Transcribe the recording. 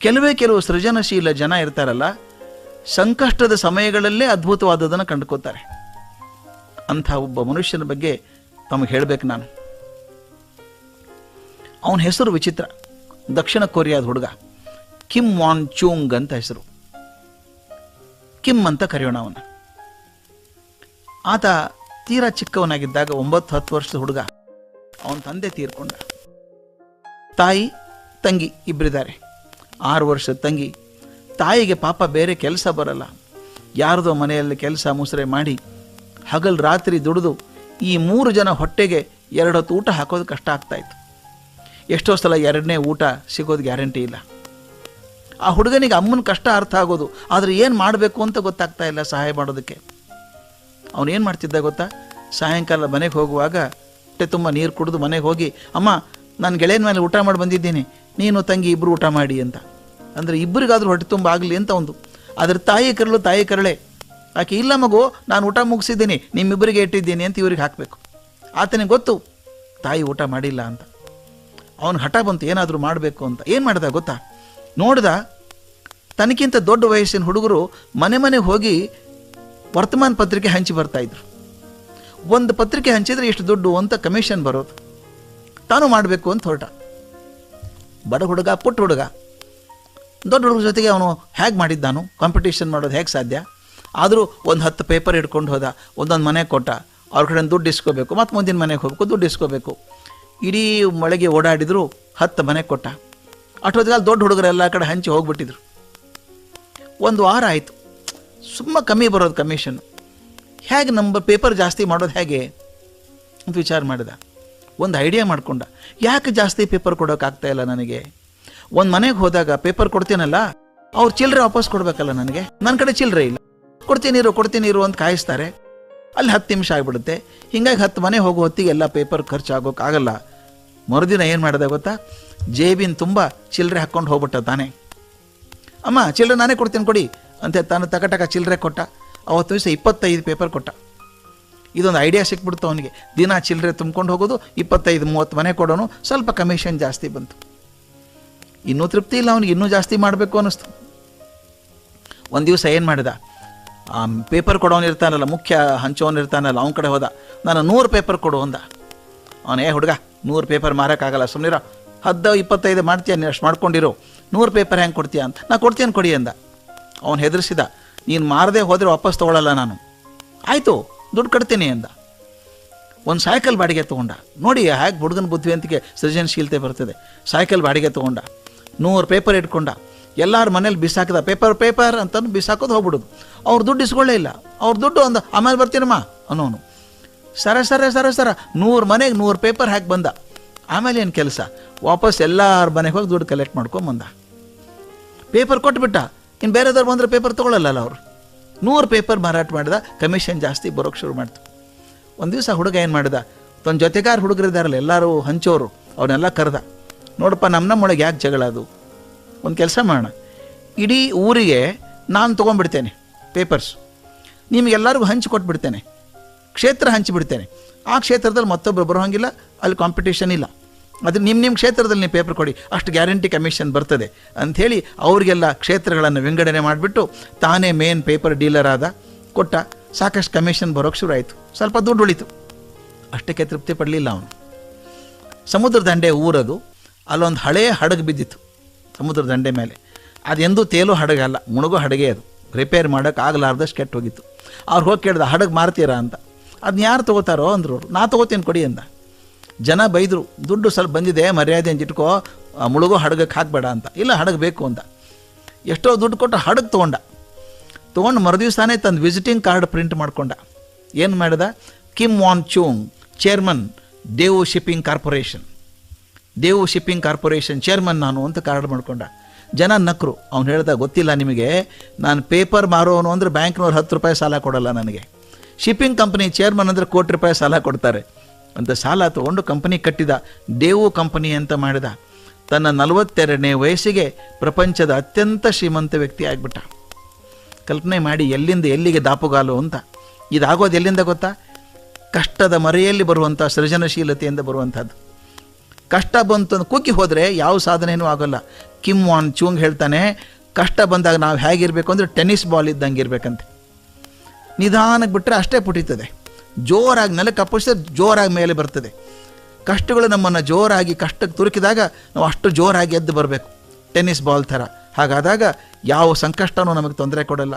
ಕೆಲವು ಸೃಜನಶೀಲ ಜನ ಇರ್ತಾರಲ್ಲ, ಸಂಕಷ್ಟದ ಸಮಯಗಳಲ್ಲೇ ಅದ್ಭುತವಾದದನ್ನು ಕಂಡುಕೋತಾರೆ. ಅಂಥ ಒಬ್ಬ ಮನುಷ್ಯನ ಬಗ್ಗೆ ತಮಗೆ ಹೇಳಬೇಕು ನಾನು. ಅವನ ಹೆಸರು ವಿಚಿತ್ರ. ದಕ್ಷಿಣ ಕೊರಿಯಾದ ಹುಡುಗ, ಕಿಮ್ ವಾನ್ ಚೂಂಗ್ ಅಂತ ಹೆಸರು. ಕಿಮ್ ಅಂತ ಕರೆಯೋಣ ಅವನ. ಆತ ತೀರಾ ಚಿಕ್ಕವನಾಗಿದ್ದಾಗ 9-10 ವರ್ಷದ ಹುಡುಗ. ಅವನ ತಂದೆ ತೀರ್ಕೊಂಡ. ತಾಯಿ ತಂಗಿ ಇಬ್ಬರಿದ್ದಾರೆ. 6 ವರ್ಷದ ತಂಗಿ. ತಾಯಿಗೆ ಪಾಪ ಬೇರೆ ಕೆಲಸ ಬರಲ್ಲ. ಯಾರ್ದೋ ಮನೆಯಲ್ಲಿ ಕೆಲಸ ಮುಸುರೆ ಮಾಡಿ ಹಗಲು ರಾತ್ರಿ ದುಡಿದು ಈ 3 ಜನ ಹೊಟ್ಟೆಗೆ 2 ಹೊತ್ತು ಊಟ ಹಾಕೋದು ಕಷ್ಟ ಆಗ್ತಾಯಿತ್ತು. ಎಷ್ಟೋ ಸಲ 2ನೇ ಊಟ ಸಿಗೋದು ಗ್ಯಾರಂಟಿ ಇಲ್ಲ. ಆ ಹುಡುಗನಿಗೆ ಅಮ್ಮನ ಕಷ್ಟ ಅರ್ಥ ಆಗೋದು, ಆದರೆ ಏನು ಮಾಡಬೇಕು ಅಂತ ಗೊತ್ತಾಗ್ತಾ ಇಲ್ಲ ಸಹಾಯ ಮಾಡೋದಕ್ಕೆ. ಅವನೇನು ಮಾಡ್ತಿದ್ದ ಗೊತ್ತಾ? ಸಾಯಂಕಾಲ ಮನೆಗೆ ಹೋಗುವಾಗ ಹೊಟ್ಟೆ ತುಂಬ ನೀರು ಕುಡಿದು ಮನೆಗೆ ಹೋಗಿ, ಅಮ್ಮ ನಾನು ಗೆಳೆಯನ ಮೇಲೆ ಊಟ ಮಾಡಿ ಬಂದಿದ್ದೀನಿ, ನೀನು ತಂಗಿ ಇಬ್ಬರು ಊಟ ಮಾಡಿ ಅಂತ. ಅಂದರೆ ಇಬ್ಬರಿಗಾದ್ರೂ ಹೊಟ್ಟೆ ತುಂಬ ಆಗಲಿ ಅಂತ ಒಂದು. ಅದ್ರ ತಾಯಿ ಕರಳೆ ಆಕೆ, ಇಲ್ಲ ಮಗು ನಾನು ಊಟ ಮುಗಿಸಿದ್ದೀನಿ, ನಿಮ್ಮಿಬ್ಬರಿಗೆ ಇಟ್ಟಿದ್ದೀನಿ ಅಂತ ಇವ್ರಿಗೆ ಹಾಕಬೇಕು. ಆತನಿಗೆ ಗೊತ್ತು ತಾಯಿ ಊಟ ಮಾಡಿಲ್ಲ ಅಂತ. ಅವನು ಹಠ ಬಂತು ಏನಾದರೂ ಮಾಡಬೇಕು ಅಂತ. ಏನು ಮಾಡ್ದ ಗೊತ್ತಾ? ನೋಡ್ದ ತನಗಿಂತ ದೊಡ್ಡ ವಯಸ್ಸಿನ ಹುಡುಗರು ಮನೆ ಹೋಗಿ ವರ್ತಮಾನ ಪತ್ರಿಕೆ ಹಂಚಿ ಬರ್ತಾಯಿದ್ರು. ಒಂದು ಪತ್ರಿಕೆ ಹಂಚಿದ್ರೆ ಎಷ್ಟು ದುಡ್ಡು ಅಂತ ಕಮಿಷನ್ ಬರೋದು. ತಾನು ಮಾಡಬೇಕು ಅಂತ ಹೊರಟ. ಬಡ ಹುಡುಗ, ಪುಟ್ಟ ಹುಡುಗ. ದೊಡ್ಡ ಹುಡುಗರ ಜೊತೆಗೆ ಅವನು ಹೇಗೆ ಮಾಡಿದ್ದಾನು? ಕಾಂಪಿಟೇಷನ್ ಮಾಡೋದು ಹೇಗೆ ಸಾಧ್ಯ? ಆದರೂ ಒಂದು 10 ಪೇಪರ್ ಹಿಡ್ಕೊಂಡು ಹೋದ. ಒಂದೊಂದು ಮನೆಗೆ ಕೊಟ್ಟ. ಅವ್ರ ಕಡೆ ದುಡ್ಡು ಇಸ್ಕೋಬೇಕು, ಮತ್ತು ಮುಂದಿನ ಮನೆಗೆ ಹೋಗ್ಬೇಕು, ದುಡ್ಡು ಇಸ್ಕೋಬೇಕು. ಇಡೀ ಮಳೆಗೆ ಓಡಾಡಿದ್ರು 10 ಮನೆಗೆ ಕೊಟ್ಟ. ಅಷ್ಟೊತ್ತಿಗೆ ದೊಡ್ಡ ಹುಡುಗರು ಎಲ್ಲ ಕಡೆ ಹಂಚಿ ಹೋಗ್ಬಿಟ್ಟಿದ್ರು. 1 ವಾರ ಆಯಿತು. ತುಂಬ ಕಮ್ಮಿ ಬರೋದು ಕಮಿಷನ್. ಹೇಗೆ ನಮ್ಮ ಪೇಪರ್ ಜಾಸ್ತಿ ಮಾಡೋದು ಹೇಗೆ ಅಂತ ವಿಚಾರ ಮಾಡಿದ. ಒಂದು ಐಡಿಯಾ ಮಾಡಿಕೊಂಡ, ಯಾಕೆ ಜಾಸ್ತಿ ಪೇಪರ್ ಕೊಡೋಕ್ಕಾಗ್ತಾ ಇಲ್ಲ ನನಗೆ? ಒಂದು ಮನೆಗೆ ಹೋದಾಗ ಪೇಪರ್ ಕೊಡ್ತೀನಲ್ಲ, ಅವ್ರು ಚಿಲ್ಲರೆ ವಾಪಸ್ ಕೊಡಬೇಕಲ್ಲ ನನಗೆ. ನನ್ನ ಕಡೆ ಚಿಲ್ಲರೆ ಇಲ್ಲ. ಕೊಡ್ತೀನಿರು ಅಂತ ಕಾಯಿಸ್ತಾರೆ. ಅಲ್ಲಿ 10 ನಿಮಿಷ ಆಗಿಬಿಡುತ್ತೆ. ಹೀಗಾಗಿ 10 ಮನೆ ಹೋಗೋ ಹೊತ್ತಿಗೆ ಎಲ್ಲ ಪೇಪರ್ ಖರ್ಚಾಗೋಕ್ಕಾಗಲ್ಲ. ಮರುದಿನ ಏನು ಮಾಡಿದೆ ಗೊತ್ತಾ? ಜೇಬಿನ ತುಂಬ ಚಿಲ್ಲರೆ ಹಾಕ್ಕೊಂಡು ಹೋಗ್ಬಿಟ್ಟ ತಾನೆ. ಅಮ್ಮ ಚಿಲ್ಲರೆ ನಾನೇ ಕೊಡ್ತೀನಿ ಕೊಡಿ ಅಂತ ತಾನು ತಕಟಕ ಚಿಲ್ಲರೆ ಕೊಟ್ಟ. ಅವತ್ತು ದಿವಸ 25 ಪೇಪರ್ ಕೊಟ್ಟ. ಇದೊಂದು ಐಡಿಯಾ ಸಿಕ್ಬಿಡ್ತು ಅವನಿಗೆ. ದಿನ ಚಿಲ್ಲರೆ ತುಂಬ್ಕೊಂಡು ಹೋಗೋದು, 25-30 ಮನೆ ಕೊಡೋನು, ಸ್ವಲ್ಪ ಕಮಿಷನ್ ಜಾಸ್ತಿ ಬಂತು. ಇನ್ನೂ ತೃಪ್ತಿ ಇಲ್ಲ ಅವನಿಗೆ, ಇನ್ನೂ ಜಾಸ್ತಿ ಮಾಡಬೇಕು ಅನ್ನಿಸ್ತು. ಒಂದು ದಿವಸ ಏನು ಮಾಡಿದ, ಪೇಪರ್ ಕೊಡೋನು ಇರ್ತಾನಲ್ಲ, ಮುಖ್ಯ ಹಂಚೋನು ಇರ್ತಾನಲ್ಲ, ಅವನ ಕಡೆ ಹೋದ. ನಾನು 100 ಪೇಪರ್ ಕೊಡು ಅಂದ. ಅವನೇ, ಹುಡುಗ 100 ಪೇಪರ್ ಮಾರೋಕ್ಕಾಗಲ್ಲ, ಸುಮ್ಮನಿರೋ, 10-25 ಮಾಡ್ತೀಯ, ನೀನು ಅಷ್ಟು ಮಾಡ್ಕೊಂಡಿರೋ, 100 ಪೇಪರ್ ಹೆಂಗೆ ಕೊಡ್ತೀಯ ಅಂತ. ನಾ ಕೊಡ್ತೀನಿ ಕೊಡಿ ಅಂದ. ಅವನು ಹೆದರಿಸಿದ, ನೀನು ಮಾರದೆ ಹೋದರೆ ವಾಪಸ್ ತೊಗೊಳ್ಳಲ್ಲ ನಾನು. ಆಯಿತು ದುಡ್ಡು ಕಟ್ತೀನಿ ಅಂದ. ಒಂದು ಸೈಕಲ್ ಬಾಡಿಗೆ ತೊಗೊಂಡ. ನೋಡಿ ಹೇಗೆ ಹುಡುಗನ ಬುದ್ಧಿವಂತಿಕೆ, ಸೃಜನಶೀಲತೆ ಬರ್ತದೆ. ಸೈಕಲ್ ಬಾಡಿಗೆ ತೊಗೊಂಡ. 100 ಪೇಪರ್ ಇಟ್ಕೊಂಡ. ಎಲ್ಲರ ಮನೇಲಿ ಬಿಸಾಕಿದ. ಪೇಪರ್ ಅಂತಂದು ಬಿಸಾಕೋದು ಹೋಗ್ಬಿಡೋದು. ಅವ್ರು ದುಡ್ಡು ಇಸ್ಕೊಳ್ಳೇ ಇಲ್ಲ. ಅವ್ರ ದುಡ್ಡು ಅಂದ, ಆಮೇಲೆ ಬರ್ತೀನಮ್ಮ ಅನ್ನೋನು. ಸರ 100 ಮನೆಗೆ 100 ಪೇಪರ್ ಹಾಕಿ ಬಂದ. ಆಮೇಲೆ ಏನು ಕೆಲಸ? ವಾಪಸ್ ಎಲ್ಲರ ಮನೆಗೆ ಹೋಗಿ ದುಡ್ಡು ಕಲೆಕ್ಟ್ ಮಾಡ್ಕೊಂಬಂದ. ಪೇಪರ್ ಕೊಟ್ಬಿಟ್ಟ. ಇನ್ನು ಬೇರೆದವ್ರು ಬಂದರೆ ಪೇಪರ್ ತೊಗೊಳ್ಳಲ್ಲ ಅವರು. 100 ಪೇಪರ್ ಮಾರಾಟ ಮಾಡಿದ. ಕಮಿಷನ್ ಜಾಸ್ತಿ ಬರೋಕ್ಕೆ ಶುರು ಮಾಡ್ತು. ಒಂದು ದಿವಸ ಹುಡುಗ ಏನು ಮಾಡಿದ, ತನ್ನ ಜೊತೆಗಾರ ಹುಡುಗರಿದ್ದಾರಲ್ಲ ಎಲ್ಲರೂ ಹಂಚೋರು, ಅವನ್ನೆಲ್ಲ ಕರೆದ. ನೋಡಪ್ಪ, ನಮ್ಮೊಳಗೆ ಯಾಕೆ ಜಗಳ ಅದು? ಒಂದು ಕೆಲಸ ಮಾಡೋಣ, ಇಡೀ ಊರಿಗೆ ನಾನು ತೊಗೊಂಡ್ಬಿಡ್ತೇನೆ ಪೇಪರ್ಸ್, ನಿಮಗೆಲ್ಲರಿಗೂ ಹಂಚಿಕೊಟ್ಬಿಡ್ತೇನೆ, ಕ್ಷೇತ್ರ ಹಂಚಿಬಿಡ್ತೇನೆ. ಆ ಕ್ಷೇತ್ರದಲ್ಲಿ ಮತ್ತೊಬ್ಬರು ಬರೋ ಹಾಗಿಲ್ಲ, ಅಲ್ಲಿ ಕಾಂಪಿಟೇಷನ್ ಇಲ್ಲ. ಅದು ನಿಮ್ಮ ಕ್ಷೇತ್ರದಲ್ಲಿ ನೀವು ಪೇಪರ್ ಕೊಡಿ, ಅಷ್ಟು ಗ್ಯಾರಂಟಿ ಕಮಿಷನ್ ಬರ್ತದೆ ಅಂಥೇಳಿ ಅವರಿಗೆಲ್ಲ ಕ್ಷೇತ್ರಗಳನ್ನು ವಿಂಗಡಣೆ ಮಾಡಿಬಿಟ್ಟು ತಾನೇ ಮೇನ್ ಪೇಪರ್ ಡೀಲರ್ ಆದ. ಕೊಟ್ಟ. ಸಾಕಷ್ಟು ಕಮಿಷನ್ ಬರೋಕ್ಕೆ ಶುರು ಆಯಿತು. ಸ್ವಲ್ಪ ದುಡ್ಡು ಉಳಿತು. ಅಷ್ಟಕ್ಕೆ ತೃಪ್ತಿ ಪಡಲಿಲ್ಲ ಅವನು. ಸಮುದ್ರ ದಂಡೆ ಊರದು. ಅಲ್ಲೊಂದು ಹಳೆಯ ಹಡಗು ಬಿದ್ದಿತ್ತು ಸಮುದ್ರ ದಂಡೆ ಮೇಲೆ. ಅದೆಂದೂ ತೇಲೋ ಹಡಗಲ್ಲ, ಮುಳುಗೋ ಹಡಗೆ ಅದು. ರಿಪೇರ್ ಮಾಡೋಕ್ಕೆ ಆಗಲಾರ್ದಷ್ಟು ಕೆಟ್ಟು ಹೋಗಿತ್ತು. ಅವ್ರು ಹೋಗಿ ಕೇಳ್ದ, ಹಡಗು ಮಾರ್ತೀರಾ ಅಂತ. ಅದನ್ನ ಯಾರು ತೊಗೋತಾರೋ ಅಂದರು. ನಾ ತೊಗೋತೀನಿ ಕೊಡಿ ಅಂದ. ಜನ ಬೈದರು, ದುಡ್ಡು ಸ್ವಲ್ಪ ಬಂದಿದೆ, ಮರ್ಯಾದೆ ಅಂತ ಇಟ್ಕೋ, ಮುಳುಗೋ ಹಡಗಕ್ಕೆ ಹಾಕಬೇಡ ಅಂತ. ಇಲ್ಲ, ಹಡಗು ಬೇಕು ಅಂದ. ಎಷ್ಟೋ ದುಡ್ಡು ಕೊಟ್ಟು ಹಡಗು ತೊಗೊಂಡು ಮರುದಿವಸನೇ ತಂದು ವಿಸಿಟಿಂಗ್ ಕಾರ್ಡ್ ಪ್ರಿಂಟ್ ಮಾಡ್ಕೊಂಡ. ಏನು ಮಾಡಿದ? Kim Woo Choong, chairman, Daewoo shipping corporation chairman ನಾನು ಅಂತ ಕಾರ್ಡ್ ಮಾಡ್ಕೊಂಡ. ಜನ ನಕ್ಕರು. ಅವ್ನು ಹೇಳ್ದ, ಗೊತ್ತಿಲ್ಲ ನಿಮಗೆ, ನಾನು ಪೇಪರ್ ಮಾರೋನು ಅಂದರೆ ಬ್ಯಾಂಕ್ನವ್ರು 10 ರೂಪಾಯಿ ಸಾಲ ಕೊಡಲ್ಲ ನನಗೆ. ಶಿಪ್ಪಿಂಗ್ ಕಂಪನಿ ಚೇರ್ಮನ್ ಅಂದರೆ ಕೋಟಿ ರೂಪಾಯಿ ಸಾಲ ಕೊಡ್ತಾರೆ ಅಂತ. ಸಾಲ ತೊಗೊಂಡು ಕಂಪನಿ ಕಟ್ಟಿದ. ದೇವು ಕಂಪನಿ ಅಂತ ಮಾಡಿದ. ತನ್ನ 42ನೇ ವಯಸ್ಸಿಗೆ ಪ್ರಪಂಚದ ಅತ್ಯಂತ ಶ್ರೀಮಂತ ವ್ಯಕ್ತಿ ಆಗಿಬಿಟ್ಟ. ಕಲ್ಪನೆ ಮಾಡಿ, ಎಲ್ಲಿಂದ ಎಲ್ಲಿಗೆ ದಾಪುಗಾಲು ಅಂತ. ಇದಾಗೋದು ಎಲ್ಲಿಂದ ಗೊತ್ತಾ? ಕಷ್ಟದ ಮರೆಯಲ್ಲಿ ಬರುವಂಥ ಸೃಜನಶೀಲತೆಯಿಂದ ಬರುವಂಥದ್ದು. ಕಷ್ಟ ಬಂತು ಅಂತ ಕುಕ್ಕಿ ಹೋದರೆ ಯಾವ ಸಾಧನೆಯೂ ಆಗೋಲ್ಲ. ಕಿಮ್ ವಾನ್ ಚೂಂಗ್ ಹೇಳ್ತಾನೆ, ಕಷ್ಟ ಬಂದಾಗ ನಾವು ಹೇಗಿರಬೇಕು ಅಂದರೆ ಟೆನ್ನಿಸ್ ಬಾಲ್ ಇದ್ದಂಗೆ ಇರಬೇಕಂತೆ. ನಿಧಾನಕ್ಕೆ ಬಿಟ್ಟರೆ ಅಷ್ಟೇ ಪುಟಿತದೆ, ಜೋರಾಗಿ ನೆಲಕ್ಕೆ ಅಪ್ಪಳಿಸಿದ್ರೆ ಜೋರಾಗಿ ಮೇಲೆ ಬರ್ತದೆ. ಕಷ್ಟಗಳು ನಮ್ಮನ್ನು ಜೋರಾಗಿ ಕಷ್ಟಕ್ಕೆ ತುರುಕಿದಾಗ ನಾವು ಅಷ್ಟು ಜೋರಾಗಿ ಎದ್ದು ಬರಬೇಕು, ಟೆನ್ನಿಸ್ ಬಾಲ್ ಥರ. ಹಾಗಾದಾಗ ಯಾವ ಸಂಕಷ್ಟನೂ ನಮಗೆ ತೊಂದರೆ ಕೊಡಲ್ಲ.